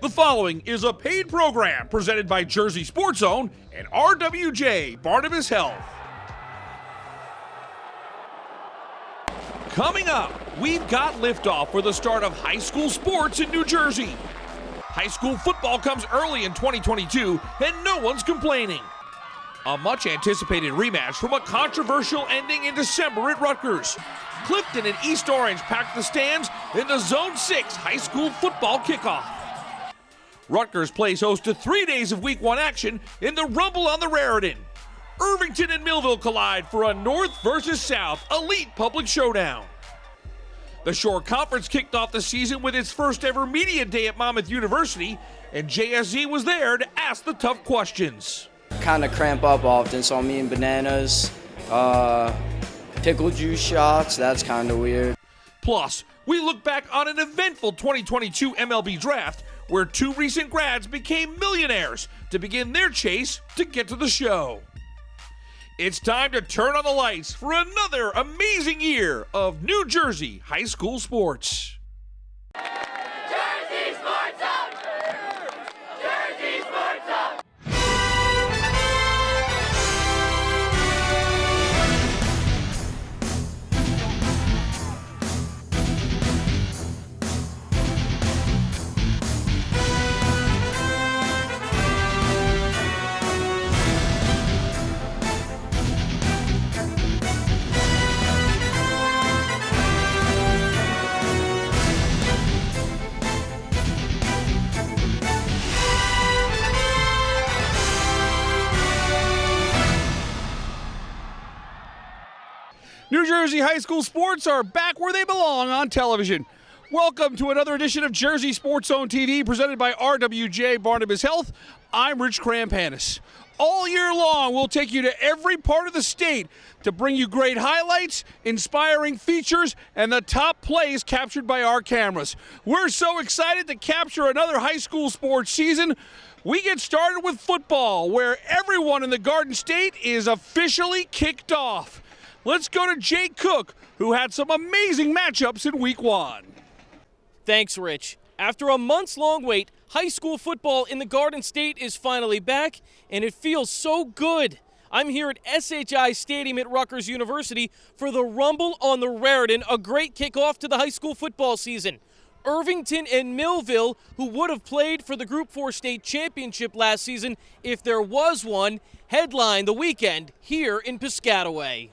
The following is a paid program presented by Jersey Sports Zone and RWJ Barnabas Health. Coming up, we've got liftoff for the start of high school sports in New Jersey. High school football comes early in 2022, and no one's complaining. A much-anticipated rematch from a controversial ending in December at Rutgers. Clifton and East Orange packed the stands in the Zone 6 high school football kickoff. Rutgers plays host to 3 days of Week 1 action in the Rumble on the Raritan. Irvington and Millville collide for a North versus South elite public showdown. The Shore Conference kicked off the season with its first ever media day at Monmouth University, and JSZ was there to ask the tough questions. Kind of cramp up often, so I'm eating bananas, pickle juice shots, that's kind of weird. Plus, we look back on an eventful 2022 MLB draft where 2 recent grads became millionaires to begin their chase to get to the show. It's time to turn on the lights for another amazing year of New Jersey high school sports. Jersey Sports Zone! Jersey Sports Zone! New Jersey high school sports are back where they belong on television. Welcome to another edition of Jersey Sports Zone TV presented by RWJ Barnabas Health. I'm Rich Crampanis. All year long, we'll take you to every part of the state to bring you great highlights, inspiring features, and the top plays captured by our cameras. We're so excited to capture another high school sports season. We get started with football, where everyone in the Garden State is officially kicked off. Let's go to Jay Cook, who had some amazing matchups in Week 1. Thanks, Rich. After a months-long wait, high school football in the Garden State is finally back, and it feels so good. I'm here at SHI Stadium at Rutgers University for the Rumble on the Raritan, a great kickoff to the high school football season. Irvington and Millville, who would have played for the Group 4 state championship last season if there was one, headline the weekend here in Piscataway.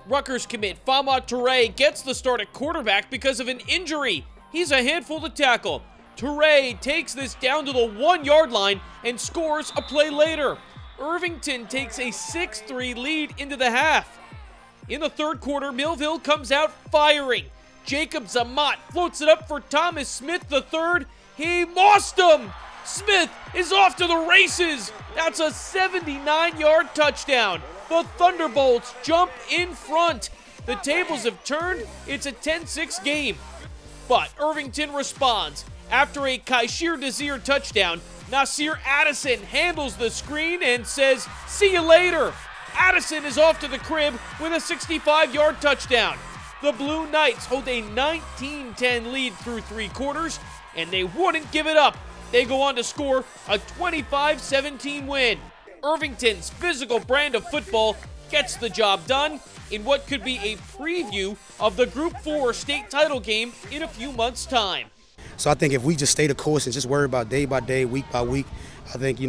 Rutgers commit Famad Toure gets the start at quarterback because of an injury. He's a handful to tackle. Toure takes this down to the 1-yard line and scores a play later. Irvington takes a 6-3 lead into the half. In the third quarter, Millville comes out firing. Jacob Zamat floats it up for Thomas Smith III. He lost him. Smith is off to the races. That's a 79-yard touchdown. The Thunderbolts jump in front. The tables have turned. It's a 10-6 game. But Irvington responds. After a Kaishir Desir touchdown, Nasir Addison handles the screen and says, "See you later." Addison is off to the crib with a 65-yard touchdown. The Blue Knights hold a 19-10 lead through 3 quarters, and they wouldn't give it up. They go on to score a 25-17 win. Irvington's physical brand of football gets the job done in what could be a preview of the Group 4 state title game in a few months' time. So I think if we just stay the course and just worry about day by day, week by week, I think,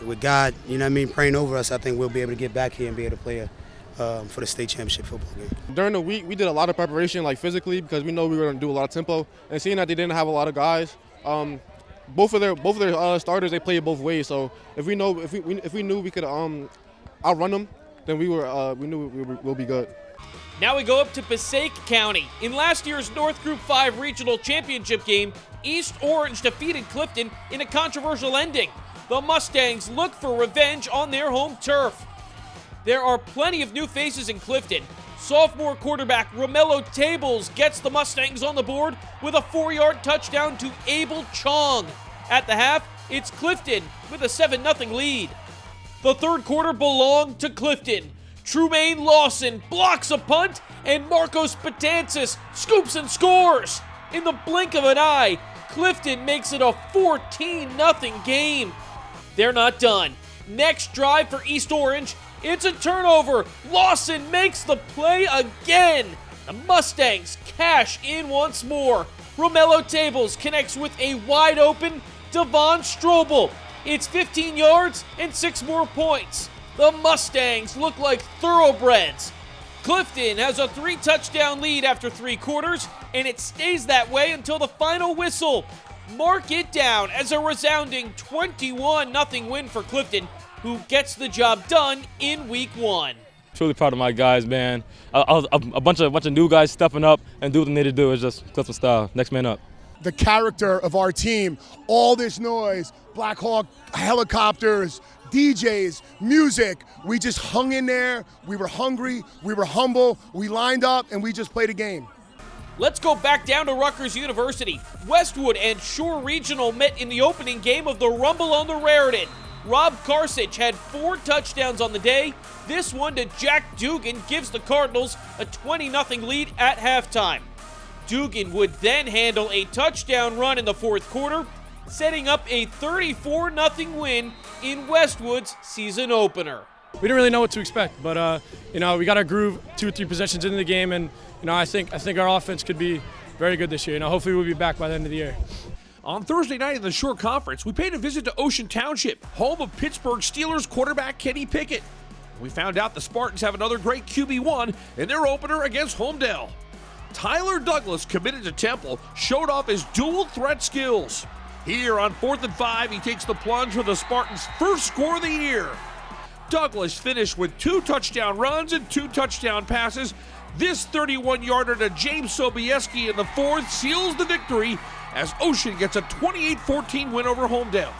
with God, praying over us, I think we'll be able to get back here and be able to play for the state championship football game. During the week, we did a lot of preparation, physically, because we know we were going to do a lot of tempo. And seeing that they didn't have a lot of guys, both of their starters, they played both ways. So if we knew we could outrun them, then we knew we'll be good. Now we go up to Passaic County. In last year's North Group 5 Regional Championship game, East Orange defeated Clifton in a controversial ending. The Mustangs look for revenge on their home turf. There are plenty of new faces in Clifton. Sophomore quarterback Romello Tables gets the Mustangs on the board with a 4-yard touchdown to Abel Chong. At the half, it's Clifton with a 7-0 lead. The third quarter belonged to Clifton. Trumaine Lawson blocks a punt, and Marcos Betances scoops and scores. In the blink of an eye, Clifton makes it a 14-0 game. They're not done. Next drive for East Orange, it's a turnover. Lawson makes the play again. The Mustangs cash in once more. Romello Tables connects with a wide-open Devon Strobel. It's 15 yards and 6 more points. The Mustangs look like thoroughbreds. Clifton has a 3-touchdown lead after 3 quarters, and it stays that way until the final whistle. Mark it down as a resounding 21-0 win for Clifton, who gets the job done in week 1. Truly proud of my guys, man. A bunch of new guys stepping up and do what they need to do. It's just Clifton style. Next man up. The character of our team, all this noise, Black Hawk helicopters, DJs, music, we just hung in there. We were hungry, we were humble, we lined up, and we just played a game. Let's go back down to Rutgers University. Westwood and Shore Regional met in the opening game of the Rumble on the Raritan. Rob Karsich had 4 touchdowns on the day. This one to Jack Dugan gives the Cardinals a 20-0 lead at halftime. Dugan would then handle a touchdown run in the 4th quarter, setting up a 34-0 win in Westwood's season opener. We didn't really know what to expect, but we got our groove 2 or 3 possessions into the game, and I think our offense could be very good this year. Hopefully we'll be back by the end of the year. On Thursday night in the Shore Conference, we paid a visit to Ocean Township, home of Pittsburgh Steelers quarterback Kenny Pickett. We found out the Spartans have another great QB1 in their opener against Homedale. Tyler Douglas, committed to Temple, showed off his dual threat skills. Here on 4th and 5, he takes the plunge for the Spartans' first score of the year. Douglas finished with 2 touchdown runs and 2 touchdown passes. This 31-yarder to James Sobieski in the 4th seals the victory as Ocean gets a 28-14 win over Homedale.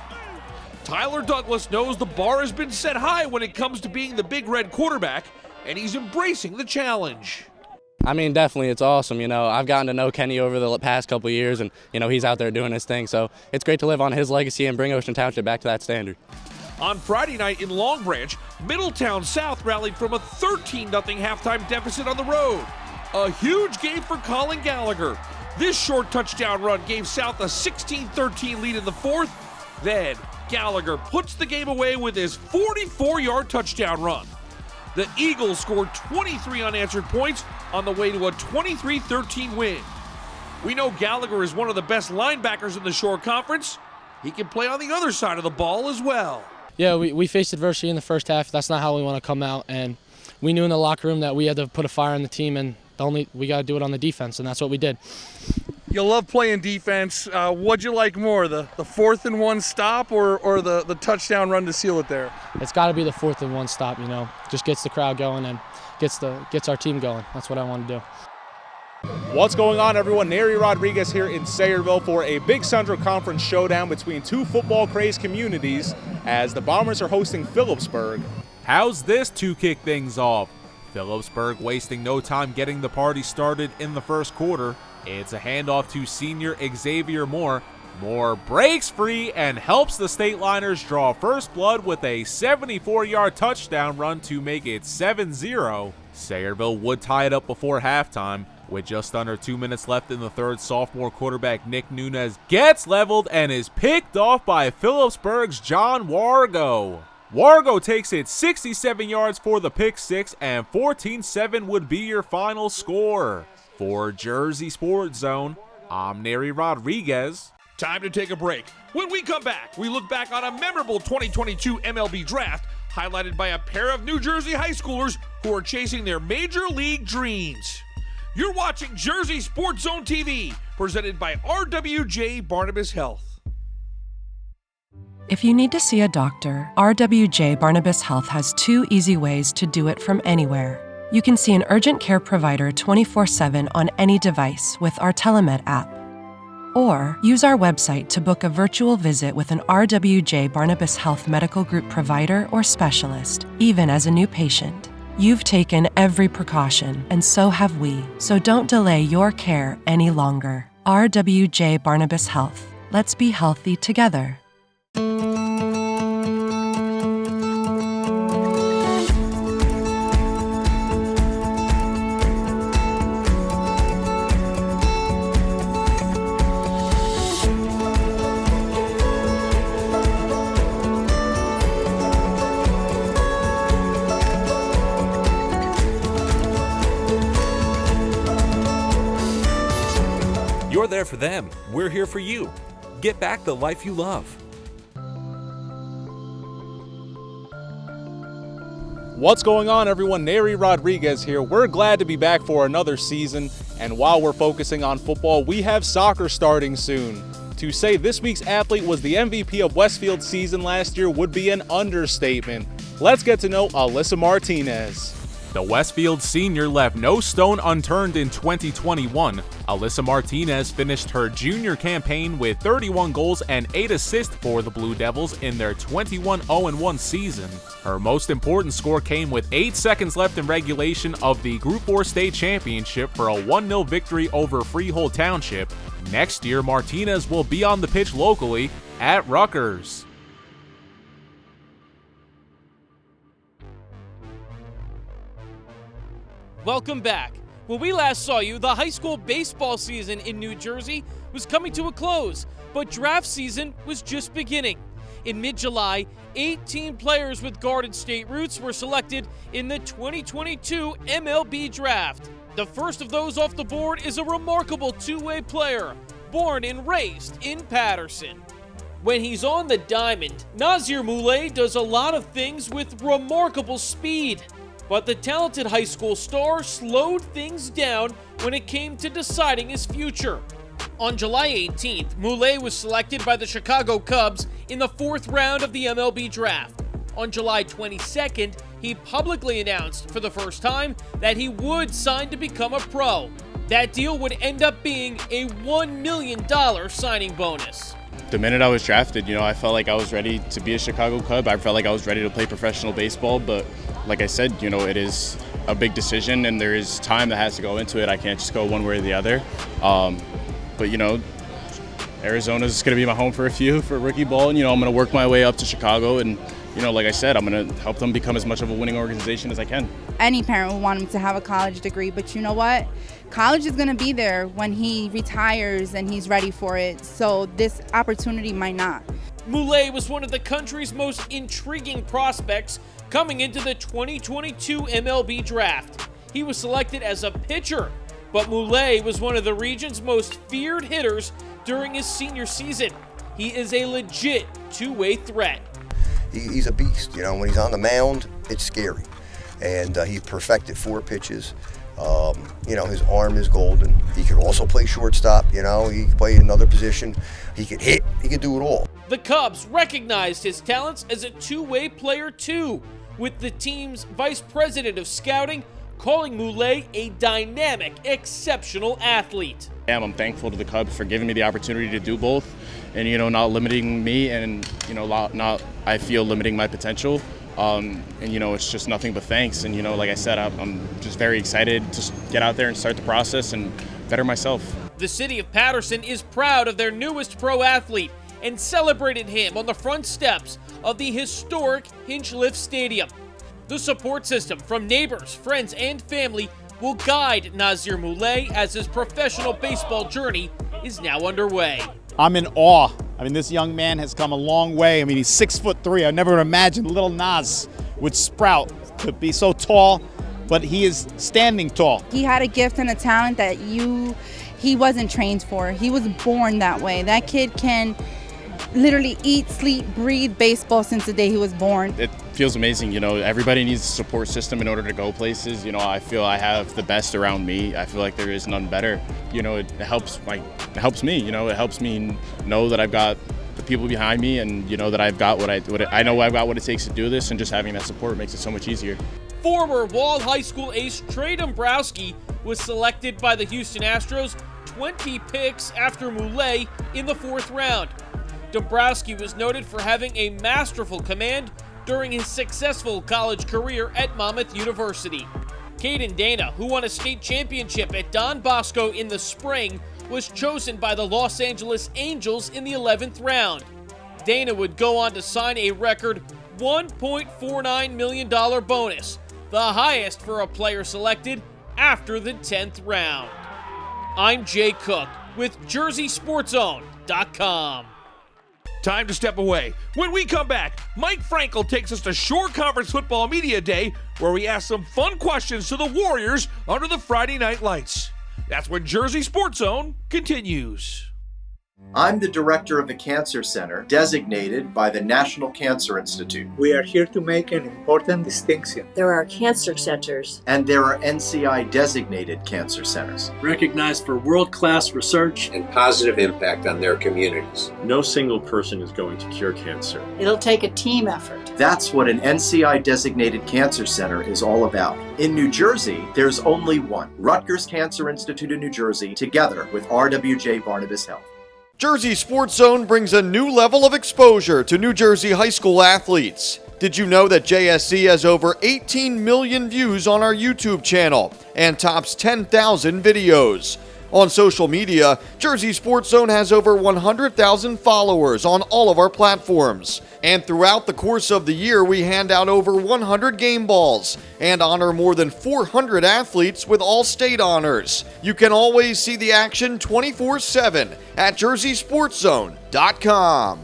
Tyler Douglas knows the bar has been set high when it comes to being the Big Red quarterback, and he's embracing the challenge. I mean, definitely, it's awesome. I've gotten to know Kenny over the past couple of years, and, he's out there doing his thing. So it's great to live on his legacy and bring Ocean Township back to that standard. On Friday night in Long Branch, Middletown South rallied from a 13-0 halftime deficit on the road. A huge game for Colin Gallagher. This short touchdown run gave South a 16-13 lead in the 4th. Then Gallagher puts the game away with his 44-yard touchdown run. The Eagles scored 23 unanswered points on the way to a 23-13 win. We know Gallagher is one of the best linebackers in the Shore Conference. He can play on the other side of the ball as well. Yeah, we faced adversity in the first half. That's not how we want to come out, and we knew in the locker room that we had to put a fire on the team, and we got to do it on the defense, and that's what we did. You love playing defense. What'd you like more, the 4th and 1 stop or the touchdown run to seal it there? It's got to be the 4th and 1 stop. Just gets the crowd going and gets our team going. That's what I want to do. What's going on, everyone? Neri Rodriguez here in Sayreville for a big Central Conference showdown between 2 football-crazed communities as the Bombers are hosting Phillipsburg. How's this to kick things off? Phillipsburg wasting no time getting the party started in the first quarter. It's a handoff to senior Xavier Moore. Moore breaks free and helps the State Liners draw first blood with a 74-yard touchdown run to make it 7-0. Sayreville would tie it up before halftime. With just under 2 minutes left in the third, sophomore quarterback Nick Nunez gets leveled and is picked off by Phillipsburg's John Wargo. Wargo takes it 67 yards for the pick six, and 14-7 would be your final score. For Jersey Sports Zone, I'm Neri Rodriguez. Time to take a break. When we come back, we look back on a memorable 2022 MLB draft highlighted by a pair of New Jersey high schoolers who are chasing their major league dreams. You're watching Jersey Sports Zone TV, presented by RWJ Barnabas Health. If you need to see a doctor, RWJ Barnabas Health has 2 easy ways to do it from anywhere. You can see an urgent care provider 24/7 on any device with our Telemed app. Or use our website to book a virtual visit with an RWJ Barnabas Health Medical Group provider or specialist, even as a new patient. You've taken every precaution, and so have we. So don't delay your care any longer. RWJ Barnabas Health. Let's be healthy together. You're there for them. We're here for you. Get back the life you love. What's going on, everyone? Neri Rodriguez here. We're glad to be back for another season, and while we're focusing on football, we have soccer starting soon. To say this week's athlete was the MVP of Westfield's season last year would be an understatement. Let's get to know Alyssa Martinez. The Westfield senior left no stone unturned in 2021. Alyssa Martinez finished her junior campaign with 31 goals and 8 assists for the Blue Devils in their 21-0-1 season. Her most important score came with 8 seconds left in regulation of the Group 4 state championship for a 1-0 victory over Freehold Township. Next year, Martinez will be on the pitch locally at Rutgers. Welcome back. When we last saw you, the high school baseball season in New Jersey was coming to a close, but draft season was just beginning. In mid-July, 18 players with Garden State roots were selected in the 2022 MLB Draft. The first of those off the board is a remarkable two-way player, born and raised in Paterson. When he's on the diamond, Nazir Moulay does a lot of things with remarkable speed. But the talented high school star slowed things down when it came to deciding his future. On July 18th, Moulay was selected by the Chicago Cubs in the 4th round of the MLB Draft. On July 22nd, he publicly announced for the first time that he would sign to become a pro. That deal would end up being a $1 million signing bonus. The minute I was drafted, I felt like I was ready to be a Chicago Cub. I felt like I was ready to play professional baseball, but like I said, it is a big decision and there is time that has to go into it. I can't just go one way or the other. But Arizona is going to be my home for rookie ball. And, I'm going to work my way up to Chicago and, like I said, I'm going to help them become as much of a winning organization as I can. Any parent would want him to have a college degree, but you know what? College is going to be there when he retires and he's ready for it. So this opportunity might not. Moulay was one of the country's most intriguing prospects coming into the 2022 MLB Draft. He was selected as a pitcher, but Moulay was one of the region's most feared hitters during his senior season. He is a legit two-way threat. He's a beast. When he's on the mound, it's scary. And he perfected 4 pitches. His arm is golden. He could also play shortstop. He could play another position. He could hit. He could do it all. The Cubs recognized his talents as a two-way player too, with the team's vice president of scouting calling Moulay a dynamic, exceptional athlete. I'm thankful to the Cubs for giving me the opportunity to do both and, not limiting me and, not, I feel, limiting my potential. It's just nothing but thanks. And, like I said, I'm just very excited to get out there and start the process and better myself. The city of Paterson is proud of their newest pro athlete and celebrated him on the front steps of the historic Hinchliffe Stadium. The support system from neighbors, friends, and family will guide Nazir Moulay as his professional baseball journey is now underway. I'm in awe. This young man has come a long way. He's 6'3". I never imagined little Naz would sprout to be so tall, but he is standing tall. He had a gift and a talent that he wasn't trained for. He was born that way. That kid can literally eat, sleep, breathe baseball since the day he was born. It feels amazing. Everybody needs a support system in order to go places. I feel I have the best around me. I feel like there is none better. It helps me. It helps me know that I've got the people behind me and, that I've got I know I've got what it takes to do this, and just having that support makes it so much easier. Former Wall High School ace Trey Dombrowski was selected by the Houston Astros 20 picks after Moulay in the 4th round. Dombrowski was noted for having a masterful command during his successful college career at Monmouth University. Caden Dana, who won a state championship at Don Bosco in the spring, was chosen by the Los Angeles Angels in the 11th round. Dana would go on to sign a record $1.49 million bonus, the highest for a player selected after the 10th round. I'm Jay Cook with JerseySportsZone.com. Time to step away. When we come back, Mike Frankel takes us to Shore Conference Football Media Day, where we ask some fun questions to the Warriors under the Friday night lights. That's when Jersey Sports Zone continues. I'm the director of the Cancer Center, designated by the National Cancer Institute. We are here to make an important distinction. There are cancer centers. And there are NCI-designated cancer centers. Recognized for world-class research and positive impact on their communities. No single person is going to cure cancer. It'll take a team effort. That's what an NCI-designated cancer center is all about. In New Jersey, there's only one. Rutgers Cancer Institute in New Jersey, together with RWJ Barnabas Health. Jersey Sports Zone brings a new level of exposure to New Jersey high school athletes. Did you know that JSC has over 18 million views on our YouTube channel and tops 10,000 videos? On social media, Jersey Sports Zone has over 100,000 followers on all of our platforms. And throughout the course of the year, we hand out over 100 game balls and honor more than 400 athletes with all-state honors. You can always see the action 24/7 at jerseysportszone.com.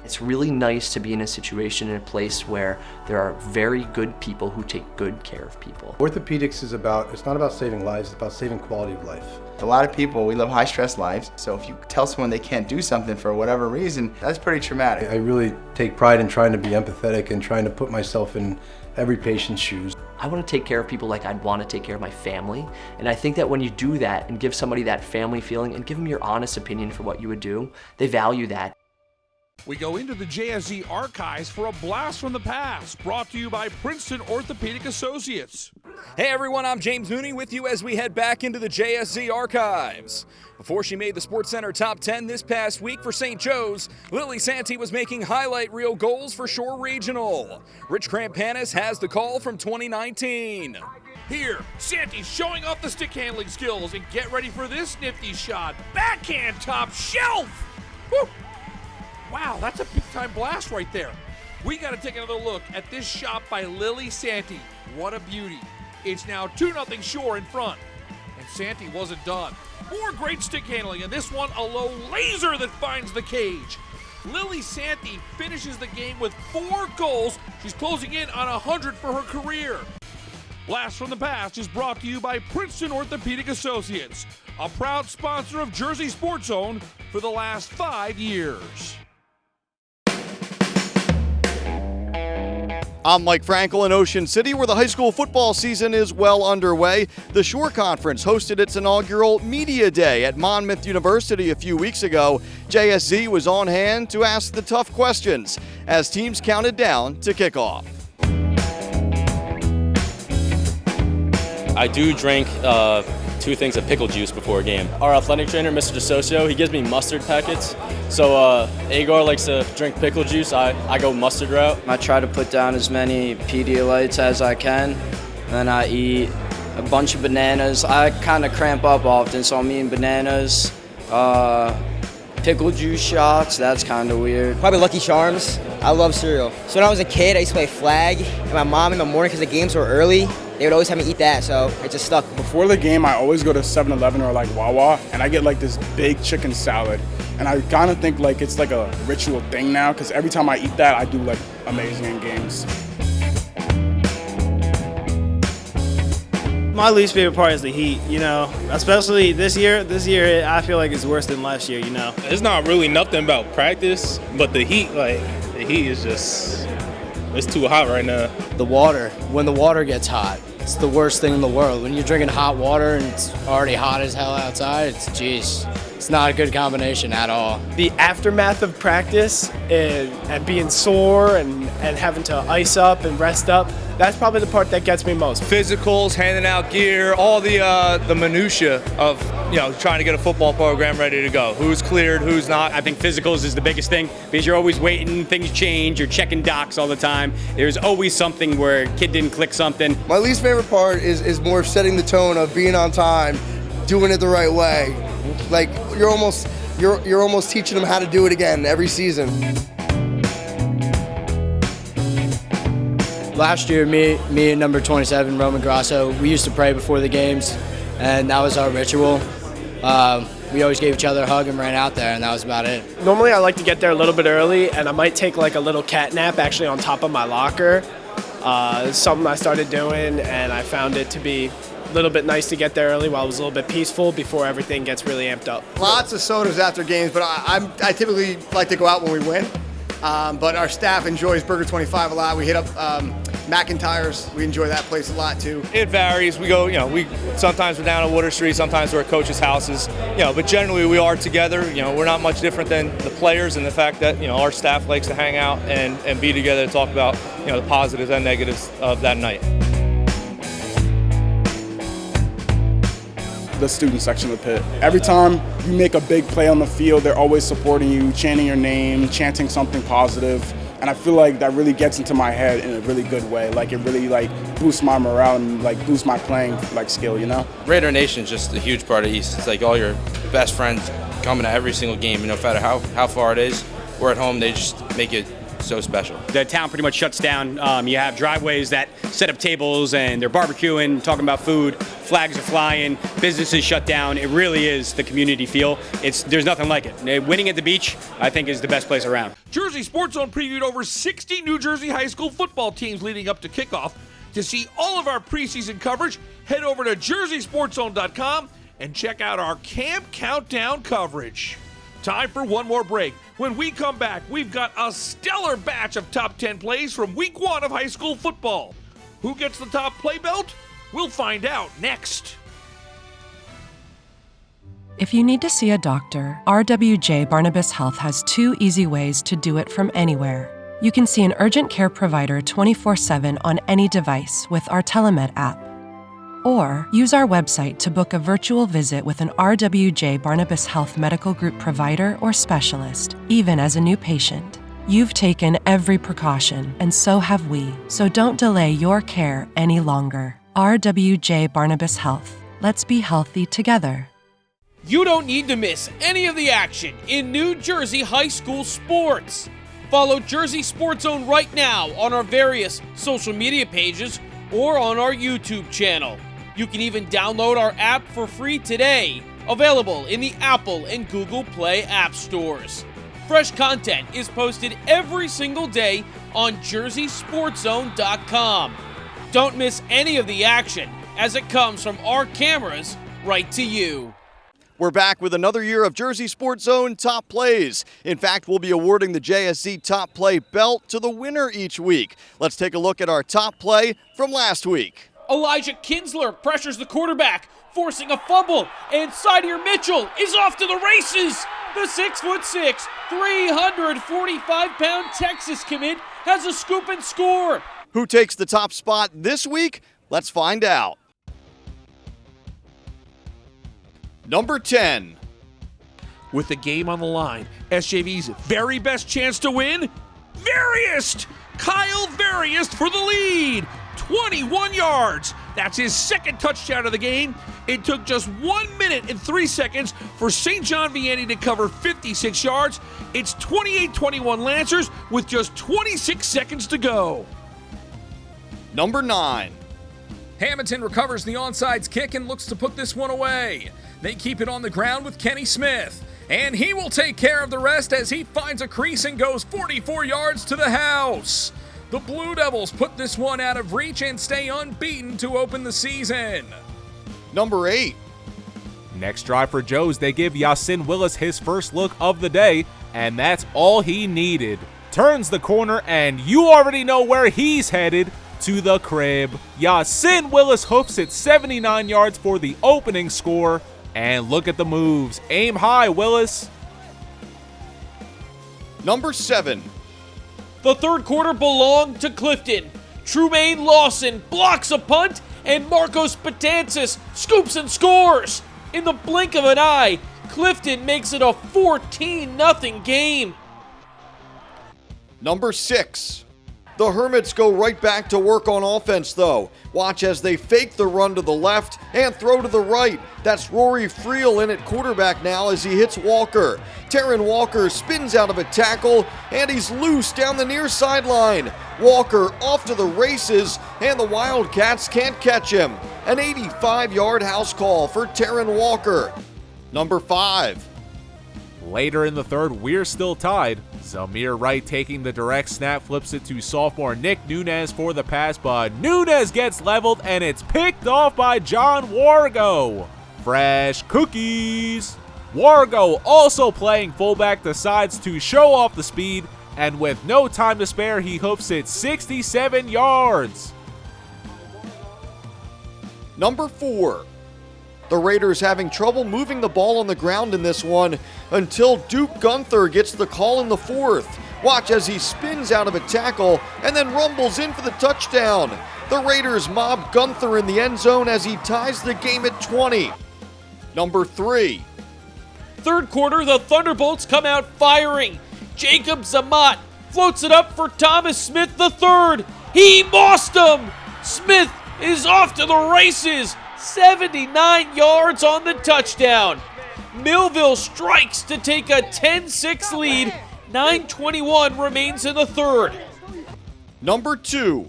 It's really nice to be in a situation, in a place where there are very good people who take good care of people. Orthopedics is it's not about saving lives, it's about saving quality of life. A lot of people, we live high stress lives, so if you tell someone they can't do something for whatever reason, that's pretty traumatic. I really take pride in trying to be empathetic and trying to put myself in every patient's shoes. I want to take care of people like I'd want to take care of my family, and I think that when you do that and give somebody that family feeling and give them your honest opinion for what you would do, they value that. We go into the JSZ archives for a blast from the past, brought to you by Princeton Orthopedic Associates. Hey everyone, I'm James Mooney with you as we head back into the JSZ archives. Before she made the SportsCenter Top 10 this past week for St. Joe's, Lily Santee was making highlight reel goals for Shore Regional. Rich Krampanis has the call from 2019. Here, Santee's showing off the stick handling skills, and get ready for this nifty shot. Backhand top shelf! Woo! Wow, that's a big-time blast right there. We got to take another look at this shot by Lily Santee. What a beauty. It's now 2-0 Shore in front. And Santee wasn't done. More great stick handling, and this one a low laser that finds the cage. Lily Santee finishes the game with 4 goals. She's closing in on 100 for her career. Blast from the Past is brought to you by Princeton Orthopedic Associates, a proud sponsor of Jersey Sports Zone for the last 5 years. I'm Mike Frankel in Ocean City, where the high school football season is well underway. The Shore Conference hosted its inaugural Media Day at Monmouth University a few weeks ago. JSZ was on hand to ask the tough questions as teams counted down to kickoff. I do drink 2 things of pickle juice before a game. Our athletic trainer, Mr. DeSocio, he gives me mustard packets. So Agar likes to drink pickle juice. I go mustard route. I try to put down as many Pedialytes as I can, and then I eat a bunch of bananas. I kind of cramp up often, so I'm eating bananas, pickle juice shots. That's kind of weird. Probably Lucky Charms. I love cereal. So when I was a kid, I used to play flag, and my mom in the morning, because the games were early, they would always have me eat that, so it just stuck. Before the game, I always go to 7-Eleven or like Wawa, and I get like this big chicken salad. And I kind of think like it's like a ritual thing now, because every time I eat that, I do like amazing in games. My least favorite part is the heat, especially this year. This year, I feel like it's worse than last year, It's not really nothing about practice, but the heat is just, it's too hot right now. The water, when the water gets hot, it's the worst thing in the world. When you're drinking hot water and it's already hot as hell outside, it's not a good combination at all. The aftermath of practice and being sore and having to ice up and rest up, that's probably the part that gets me most. Physicals, handing out gear, all the minutia of trying to get a football program ready to go. Who's cleared, who's not. I think physicals is the biggest thing because you're always waiting, things change, you're checking docs all the time. There's always something where a kid didn't click something. My least favorite part is more setting the tone of being on time, doing it the right way. Like you're almost teaching them how to do it again every season. Last year, me and number 27, Roman Grasso, we used to pray before the games, and that was our ritual. We always gave each other a hug and ran out there, and that was about it. Normally I like to get there a little bit early, and I might take like a little cat nap actually on top of my locker. It's something I started doing, and I found it to be little bit nice to get there early while it was a little bit peaceful before everything gets really amped up. Lots of sodas after games, but I typically like to go out when we win. But our staff enjoys Burger 25 a lot. We hit up McIntyre's. We enjoy that place a lot too. It varies. We go, sometimes we're down at Water Street, sometimes we're at coaches' houses, but generally we are together. We're not much different than the players in the fact that, our staff likes to hang out and be together to talk about, the positives and negatives of that night. The student section of the pit. Every time you make a big play on the field, they're always supporting you, chanting your name, chanting something positive. And I feel like that really gets into my head in a really good way. Like it really boosts my morale and boosts my playing skill, Raider Nation is just a huge part of East. It's like all your best friends coming to every single game, no matter how far it is. We're at home, they just make it so special. The town pretty much shuts down. You have driveways that set up tables and they're barbecuing, talking about food, flags are flying, businesses shut down. It really is the community feel. There's nothing like it. Winning at the beach, I think, is the best place around. Jersey Sports Zone previewed over 60 New Jersey high school football teams leading up to kickoff. To see all of our preseason coverage, head over to jerseysportszone.com and check out our Camp Countdown coverage. Time for one more break. When we come back, we've got a stellar batch of top 10 plays from week 1 of high school football. Who gets the top play belt? We'll find out next. If you need to see a doctor, RWJ Barnabas Health has 2 easy ways to do it from anywhere. You can see an urgent care provider 24/7 on any device with our Telemed app. Or use our website to book a virtual visit with an RWJ Barnabas Health Medical Group provider or specialist, even as a new patient. You've taken every precaution, and so have we, so don't delay your care any longer. RWJ Barnabas Health. Let's be healthy together. You don't need to miss any of the action in New Jersey high school sports. Follow Jersey Sports Zone right now on our various social media pages or on our YouTube channel. You can even download our app for free today, available in the Apple and Google Play app stores. Fresh content is posted every single day on jerseysportszone.com. Don't miss any of the action as it comes from our cameras right to you. We're back with another year of Jersey Sports Zone Top Plays. In fact, we'll be awarding the JSZ Top Play belt to the winner each week. Let's take a look at our top play from last week. Elijah Kinsler pressures the quarterback, forcing a fumble, and Sidier Mitchell is off to the races. The 6'6", 345-pound Texas commit has a scoop and score. Who takes the top spot this week? Let's find out. Number 10. With the game on the line, SJV's very best chance to win, Veriest! Kyle Veriest for the lead! 21 yards. That's his second touchdown of the game. It took just 1 minute and 3 seconds for St. John Vianney to cover 56 yards. It's 28-21 Lancers with just 26 seconds to go. Number 9. Hammonton recovers the onside kick and looks to put this one away. They keep it on the ground with Kenny Smith, and he will take care of the rest as he finds a crease and goes 44 yards to the house. The Blue Devils put this one out of reach and stay unbeaten to open the season. Number 8. Next drive for Joes, they give Yasin Willis his first look of the day, and that's all he needed. Turns the corner, and you already know where he's headed, to the crib. Yasin Willis hoofs it 79 yards for the opening score, and look at the moves. Aim high, Willis. Number 7. The third quarter belonged to Clifton. Trumaine Lawson blocks a punt, and Marcos Betances scoops and scores. In the blink of an eye, Clifton makes it a 14-0 game. Number 6. The Hermits go right back to work on offense, though. Watch as they fake the run to the left and throw to the right. That's Rory Friel in at quarterback now as he hits Walker. Terrin Walker spins out of a tackle, and he's loose down the near sideline. Walker off to the races, and the Wildcats can't catch him. An 85-yard house call for Terrin Walker. Number 5. Later in the third, we're still tied. Zamir Wright taking the direct snap flips it to sophomore Nick Nunez for the pass, but Nunez gets leveled and it's picked off by John Wargo. Fresh cookies. Wargo, also playing fullback, decides to show off the speed, and with no time to spare, he hoofs it 67 yards. Number 4. The Raiders having trouble moving the ball on the ground in this one until Duke Guenther gets the call in the fourth. Watch as he spins out of a tackle and then rumbles in for the touchdown. The Raiders mob Guenther in the end zone as he ties the game at 20. Number 3. Third quarter, the Thunderbolts come out firing. Jacob Zamat floats it up for Thomas Smith III. He mossed him. Smith is off to the races. 79 yards on the touchdown. Millville strikes to take a 10-6 lead. 9:21 remains in the third. Number 2.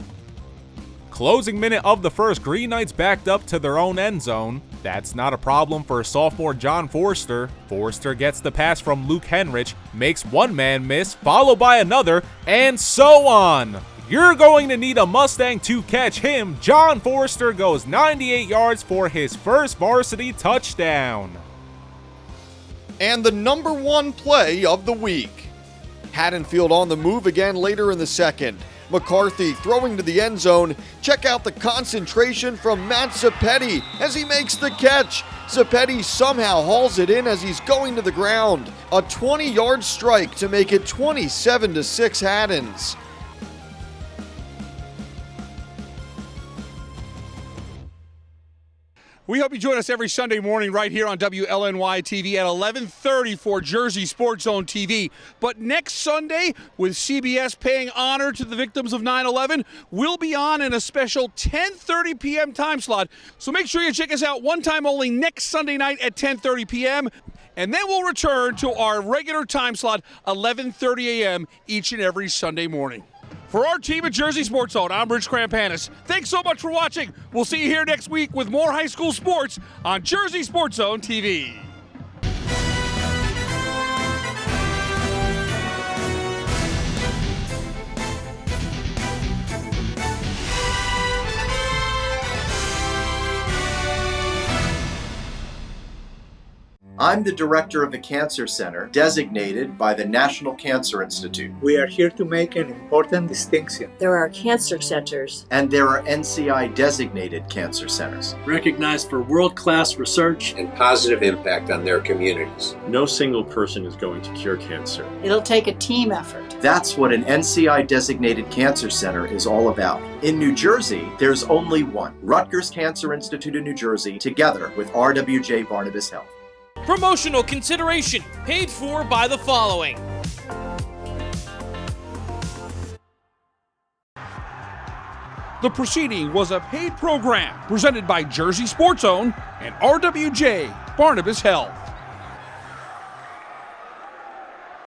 Closing minute of the first, Green Knights backed up to their own end zone. That's not a problem for sophomore John Forster. Forster gets the pass from Luke Henrich, makes one man miss, followed by another, and so on. You're going to need a Mustang to catch him. John Forster goes 98 yards for his first varsity touchdown. And the number 1 play of the week. Haddonfield on the move again later in the second. McCarthy throwing to the end zone. Check out the concentration from Matt Zapetti as he makes the catch. Zapetti somehow hauls it in as he's going to the ground. A 20-yard strike to make it 27-6 Haddons. We hope you join us every Sunday morning right here on WLNY TV at 11:30 for Jersey Sports Zone TV. But next Sunday, with CBS paying honor to the victims of 9/11, we'll be on in a special 10:30 p.m. time slot. So make sure you check us out one time only next Sunday night at 10:30 p.m. And then we'll return to our regular time slot, 11:30 a.m. each and every Sunday morning. For our team at Jersey Sports Zone, I'm Rich Krampanis. Thanks so much for watching. We'll see you here next week with more high school sports on Jersey Sports Zone TV. I'm the director of the Cancer Center, designated by the National Cancer Institute. We are here to make an important distinction. There are cancer centers. And there are NCI-designated cancer centers. Recognized for world-class research and positive impact on their communities. No single person is going to cure cancer. It'll take a team effort. That's what an NCI-designated cancer center is all about. In New Jersey, there's only one. Rutgers Cancer Institute of New Jersey, together with RWJ Barnabas Health. Promotional consideration paid for by the following. The proceeding was a paid program presented by Jersey Sports Zone and RWJ Barnabas Health.